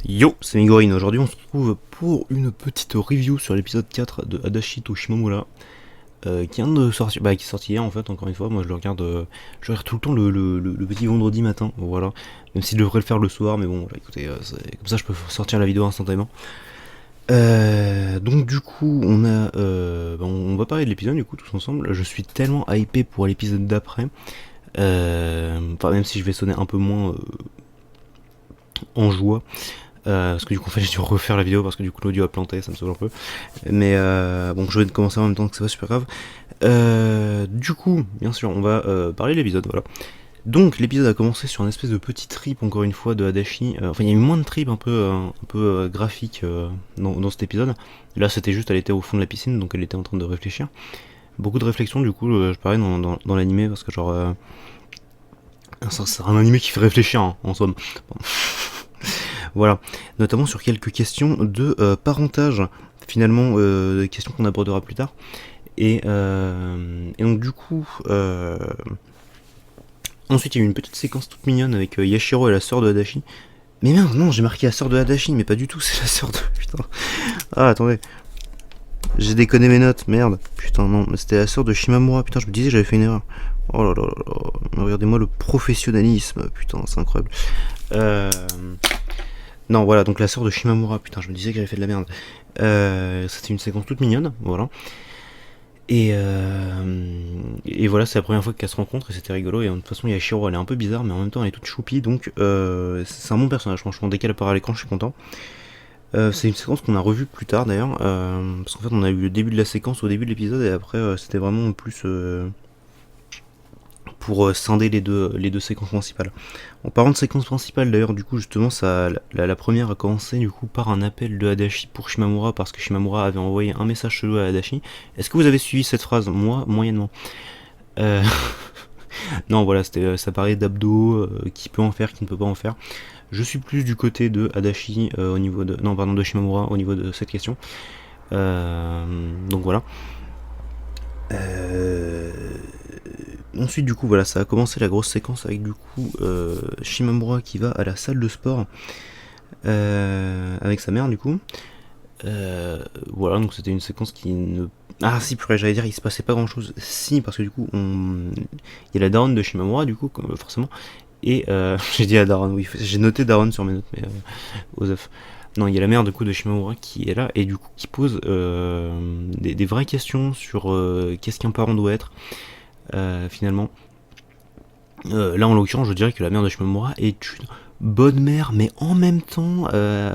Yo, c'est Migorine. Aujourd'hui, on se retrouve pour une petite review sur l'épisode 4 de Adachi to Shimamura, qui vient de sortir, qui est sorti hier en fait. Encore une fois, moi je regarde tout le temps le petit vendredi matin, voilà. Même si je devrais le faire le soir, mais bon, voilà, écoutez, comme ça je peux sortir la vidéo instantanément. Donc du coup, on va parler de l'épisode du coup tous ensemble. Je suis tellement hypé pour l'épisode d'après, enfin même si je vais sonner un peu moins en joie. Parce que du coup en fait j'ai dû refaire la vidéo parce que du coup l'audio a planté, ça me saoule un peu. Mais bon, je vais commencer en même temps que c'est pas super grave. Du coup, bien sûr, on va parler de l'épisode, voilà. Donc l'épisode a commencé sur un espèce de petit trip encore une fois de Adachi. Enfin il y a eu moins de trip un peu graphique dans cet épisode. Là c'était juste elle était au fond de la piscine donc elle était en train de réfléchir. Beaucoup de réflexion du coup je parlais dans l'animé parce que genre c'est un animé qui fait réfléchir hein, en somme. Voilà, notamment sur quelques questions de parentage, finalement, des questions qu'on abordera plus tard. Et donc du coup, ensuite il y a eu une petite séquence toute mignonne avec Yashiro et la sœur de Adachi. Mais merde, non, j'ai marqué la sœur de Adachi, mais pas du tout, c'est la sœur de... Putain. Ah, attendez. J'ai déconné mes notes, merde. Putain, non, mais c'était la sœur de Shimamura. Putain, je me disais j'avais fait une erreur. Oh là là là là. Regardez-moi le professionnalisme. Putain, c'est incroyable. Euh... Non, voilà, donc la sœur de Shimamura, putain, je me disais qu'elle avait fait de la merde. C'était une séquence toute mignonne, voilà. Et voilà, c'est la première fois qu'elle se rencontre et c'était rigolo. Et de toute façon, Yashiro, elle est un peu bizarre, mais en même temps, elle est toute choupie, donc c'est un bon personnage, franchement. Dès qu'elle apparaît à l'écran, je suis content. C'est une séquence qu'on a revue plus tard d'ailleurs, parce qu'en fait, on a eu le début de la séquence au début de l'épisode et après, c'était vraiment plus pour scinder les deux séquences principales. En parlant de séquence principale d'ailleurs, du coup justement la première a commencé du coup par un appel de Adachi pour Shimamura parce que Shimamura avait envoyé un message chelou à Adachi. Est-ce que vous avez suivi cette phrase? Moi, moyennement. Euh... non voilà, ça parlait d'Abdo, qui peut en faire, qui ne peut pas en faire. Je suis plus du côté de Adachi au niveau de... Non pardon, de Shimamura au niveau de cette question. Donc voilà. Euh... Ensuite, du coup, voilà, ça a commencé la grosse séquence avec du coup Shimamura qui va à la salle de sport avec sa mère, du coup. Voilà, donc c'était une séquence qui ne. Ah, si, purée, j'allais dire, il se passait pas grand chose. Si, parce que du coup, il y a la daronne de Shimamura, du coup, forcément. Et j'ai dit la daronne, oui, j'ai noté daronne sur mes notes, mais aux œufs. Non, il y a la mère du coup de Shimamura qui est là et du coup qui pose des vraies questions sur qu'est-ce qu'un parent doit être finalement. Là en l'occurrence je dirais que la mère de Shimamura est une bonne mère mais en même temps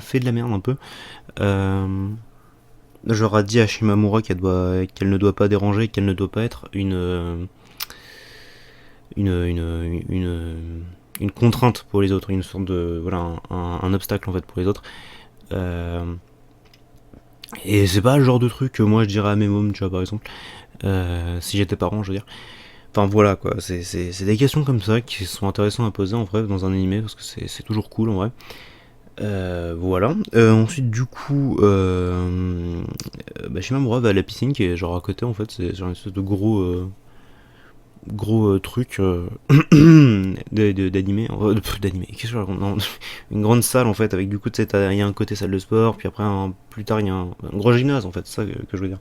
fait de la merde un peu. J'aurais dit à Shimamura qu'elle ne doit pas déranger, qu'elle ne doit pas être une contrainte pour les autres, une sorte de voilà un obstacle en fait pour les autres. Euh, et c'est pas le genre de truc que moi je dirais à mes mômes, tu vois, par exemple, si j'étais parent, je veux dire. Enfin voilà quoi, c'est des questions comme ça qui sont intéressantes à poser en vrai dans un animé parce que c'est toujours cool en vrai. Voilà. Ensuite du coup, Shimamura va à la piscine qui est genre à côté en fait, c'est genre une espèce de gros truc d'animé, d'animé, qu'est-ce que je raconte non, une grande salle en fait avec du coup tu sais il y a un côté salle de sport puis après plus tard il y a un gros gymnase en fait, c'est ça que je veux dire.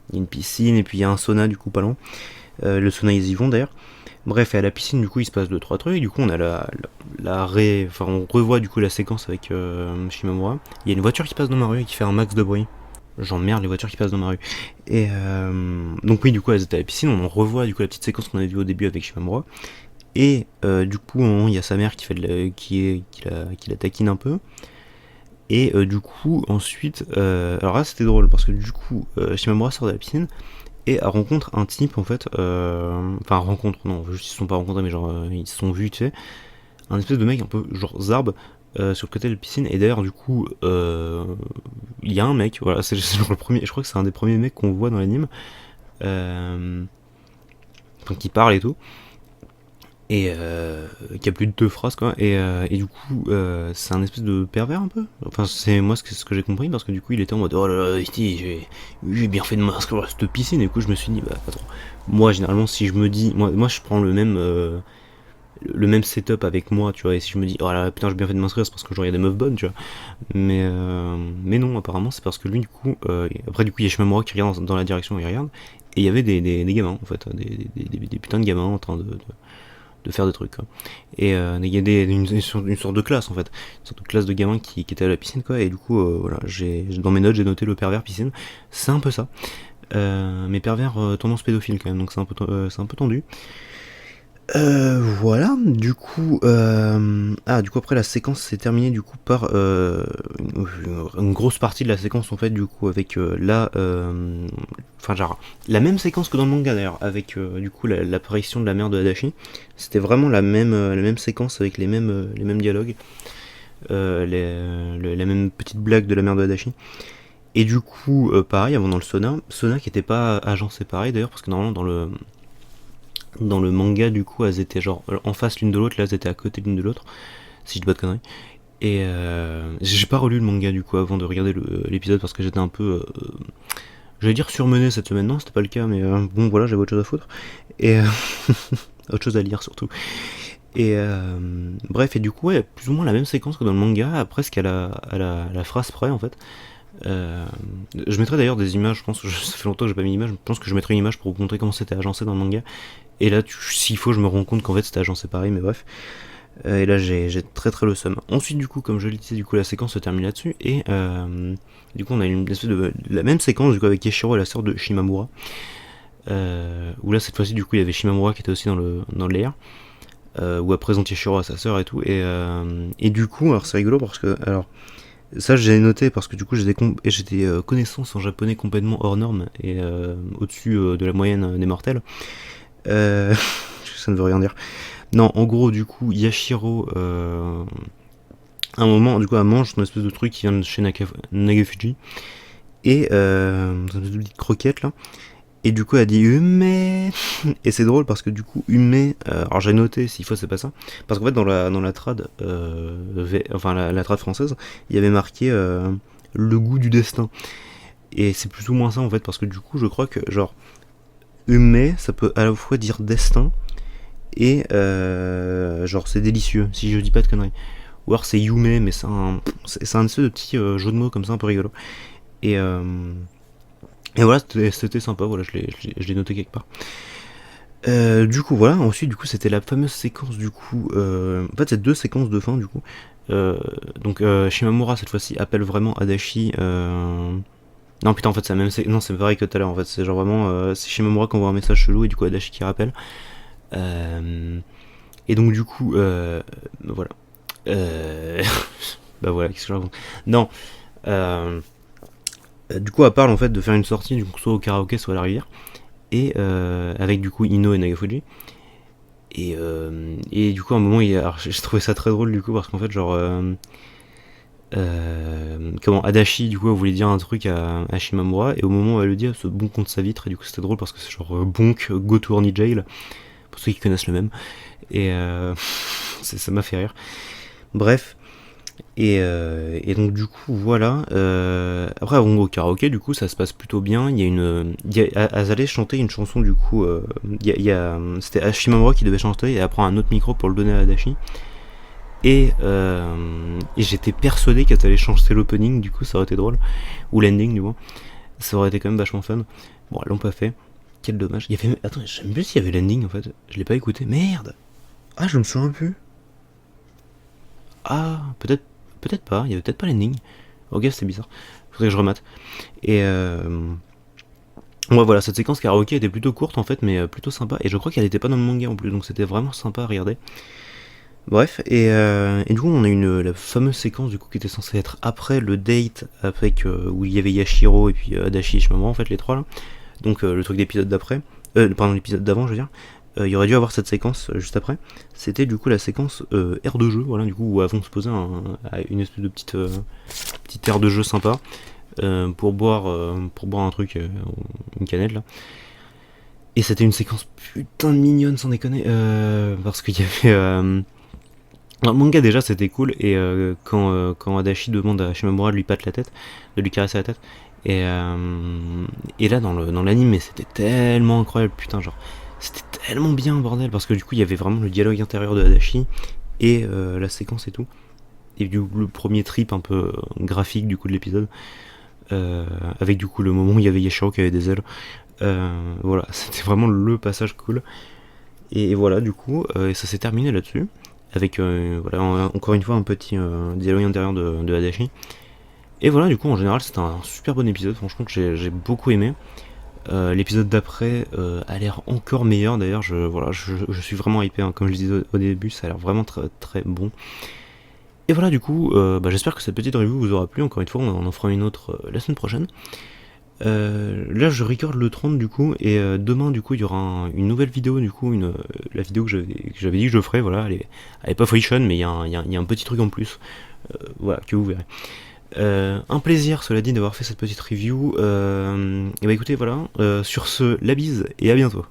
Il y a une piscine et puis il y a un sauna du coup pas loin. Le sauna ils y vont d'ailleurs. Bref, et à la piscine, du coup, il se passe 2-3 trucs. Du coup, on a enfin, on revoit du coup la séquence avec Shimamura. Il y a une voiture qui passe dans ma rue et qui fait un max de bruit. J'emmerde les voitures qui passent dans ma rue. Et donc oui, du coup, elles étaient à la piscine. On en revoit du coup la petite séquence qu'on avait vue au début avec Shimamura. Et du coup, il y a sa mère qui la taquine un peu. Et du coup, ensuite, alors là, c'était drôle parce que du coup, Shimamura sort de la piscine et elle rencontre un type en fait, enfin rencontre, non, juste ils se sont pas rencontrés, mais genre ils se sont vus, tu sais, un espèce de mec un peu genre zarbe sur le côté de la piscine. Et d'ailleurs, du coup, il y a un mec, voilà, c'est genre le premier, je crois que c'est un des premiers mecs qu'on voit dans l'anime, enfin qui parle et tout, et qui a plus de 2 phrases quoi. Et du coup, c'est un espèce de pervers un peu. Enfin, c'est moi ce que j'ai compris parce que du coup, il était en mode oh là là, j'ai bien fait de m'inscrire à cette piscine. Et du coup, je me suis dit bah attends, moi généralement si je me dis, moi je prends le même le même setup avec moi, tu vois, et si je me dis, oh là, putain, j'ai bien fait de m'inscrire, c'est parce que genre, il y a des meufs bonnes, tu vois. Mais non, apparemment, c'est parce que lui, du coup, après, du coup, il y a Shimamura qui regarde dans la direction où il regarde, et il y avait des gamins, en fait, des putains de gamins en train de faire des trucs, quoi. Et il y a une sorte de classe, en fait, une sorte de classe de gamins qui était à la piscine, quoi, et du coup, voilà, dans mes notes, j'ai noté le pervers piscine, c'est un peu ça. Mais pervers tendance pédophile quand même, donc c'est un peu tendu. Voilà, du coup, du coup après la séquence s'est terminée du coup par une grosse partie de la séquence en fait du coup avec enfin genre la même séquence que dans le manga d'ailleurs avec du coup l'apparition de la mère de Adachi. C'était vraiment la même séquence avec les mêmes dialogues, la même petite blague de la mère de Adachi. Et du coup, pareil, avant dans le Sona qui était pas agencé pareil d'ailleurs parce que normalement dans le manga, du coup, elles étaient genre en face l'une de l'autre, là elles étaient à côté l'une de l'autre, si je dis pas de conneries. Et j'ai pas relu le manga du coup avant de regarder l'épisode parce que j'étais un peu, j'allais dire surmené cette semaine, non c'était pas le cas, mais bon voilà, j'avais autre chose à foutre. Et autre chose à lire surtout. Et bref, et du coup, ouais, plus ou moins la même séquence que dans le manga, presque à la phrase près en fait. Je mettrai d'ailleurs des images, je pense, ça fait longtemps que j'ai pas mis d'image, je pense que je mettrai une image pour vous montrer comment c'était agencé dans le manga. Et là, s'il faut, je me rends compte qu'en fait c'était agencé pareil, mais bref. Et là, j'ai très le seum. Ensuite, du coup, comme je le disais, du coup, la séquence se termine là-dessus. Et du coup, on a une espèce de la même séquence du coup avec Yashiro et la sœur de Shimamura. Où là, cette fois-ci, du coup, il y avait Shimamura qui était aussi dans le lair. Où elle présente Yashiro à sa sœur et tout. Et du coup, alors c'est rigolo parce que, alors, ça j'ai noté parce que du coup j'ai des connaissances en japonais complètement hors normes et au-dessus de la moyenne des mortels. Euh, ça ne veut rien dire. Non, en gros, du coup, Yashiro, à un moment, du coup, elle mange une espèce de truc qui vient de chez Nagafuji. Et une petite croquette là. Et du coup, elle dit Ume. Et c'est drôle parce que du coup, Ume. Alors j'ai noté, s'il faut, c'est pas ça. Parce qu'en fait, dans la trad, enfin la trad française, il y avait marqué le goût du destin. Et c'est plus ou moins ça en fait, parce que du coup, je crois que genre Ume, ça peut à la fois dire destin et genre c'est délicieux, si je dis pas de conneries. Ou alors c'est Yume, mais c'est un espèce de petit jeu de mots comme ça, un peu rigolo. Et, euh, et voilà, c'était sympa, voilà, je l'ai noté quelque part. Du coup, voilà, ensuite, du coup, c'était la fameuse séquence, du coup. En fait, c'est deux séquences de fin, du coup. Donc, Shimamura, cette fois-ci, appelle vraiment Adachi. Non, putain, en fait, c'est la même séquence. Non, c'est pareil que tout à l'heure, en fait. C'est genre vraiment. C'est Shimamura qui envoie un message chelou et du coup, Adachi qui rappelle. Et donc, du coup, voilà. Euh... bah voilà, qu'est-ce que je raconte. Non. Euh... Du coup, elle parle en fait de faire une sortie, du coup, soit au karaoké, soit à la rivière. Et avec du coup Ino et Nagafuji. Et du coup, à un moment, j'ai trouvé ça très drôle du coup, parce qu'en fait, genre. Comment Adachi, du coup, elle voulait dire un truc à Shimamura, et au moment où elle le dit, elle se bonk contre sa vitre, et du coup, c'était drôle parce que c'est genre bonk, go to horny jail, pour ceux qui connaissent le même. Et ça m'a fait rire. Bref. Et donc du coup voilà. Après on va au karaoké, du coup ça se passe plutôt bien. Elles allaient chanter une chanson du coup. C'était Hashimamura qui devait chanter et elle prend un autre micro pour le donner à Adachi. Et j'étais persuadé qu'elle allait chanter l'opening, du coup ça aurait été drôle. Ou l'ending du moins. Ça aurait été quand même vachement fun. Bon, elles l'ont pas fait. Quel dommage. Attends, je sais même plus s'il y avait l'ending en fait. Je l'ai pas écouté. Merde. Ah, je me souviens plus. Ah, peut-être pas, il y avait peut-être pas l'ending. Ok, c'est bizarre. Faudrait que je remate. Et ouais, voilà, cette séquence karaoké était plutôt courte en fait, mais plutôt sympa. Et je crois qu'elle était pas dans le manga en plus, donc c'était vraiment sympa à regarder. Bref, et du coup, on a la fameuse séquence du coup qui était censée être après le date avec où il y avait Yashiro et puis Adachi et Shimamura en fait, les trois là. Donc le truc d'épisode d'après. Pardon, l'épisode d'avant, je veux dire. Il y aurait dû avoir cette séquence juste après. C'était du coup la séquence aire de jeu, voilà, du coup, où elles vont se poser à une espèce de petite aire de jeu sympa pour boire un truc, une canette là. Et c'était une séquence putain de mignonne, sans déconner, parce qu'il y avait. Dans le manga déjà c'était cool, et quand Adachi demande à Shimamura de lui patte la tête, de lui caresser la tête, et, là dans l'anime, mais c'était tellement incroyable, putain, genre. C'était tellement bien, bordel, parce que du coup, il y avait vraiment le dialogue intérieur de Adachi et la séquence et tout. Et du coup, le premier trip un peu graphique du coup de l'épisode, avec du coup le moment où il y avait Yashiro qui avait des ailes. Voilà, c'était vraiment le passage cool. Et voilà, du coup, et ça s'est terminé là-dessus. Avec, voilà, encore une fois, un petit dialogue intérieur de Adachi. Et voilà, du coup, en général, c'était un super bon épisode. Franchement, que j'ai beaucoup aimé. L'épisode d'après a l'air encore meilleur. D'ailleurs, je suis vraiment hypé. Hein. Comme je disais au début, ça a l'air vraiment très, très bon. Et voilà, du coup, j'espère que cette petite review vous aura plu. Encore une fois, on en fera une autre la semaine prochaine. Là, je record le 30 du coup, et demain, du coup, il y aura une nouvelle vidéo, du coup, la vidéo que j'avais dit que je ferais. Voilà, elle est pas folichonne, mais il y a un petit truc en plus. Voilà, que vous verrez. Un plaisir, cela dit, d'avoir fait cette petite review. Et bah écoutez, voilà, sur ce, la bise, et à bientôt.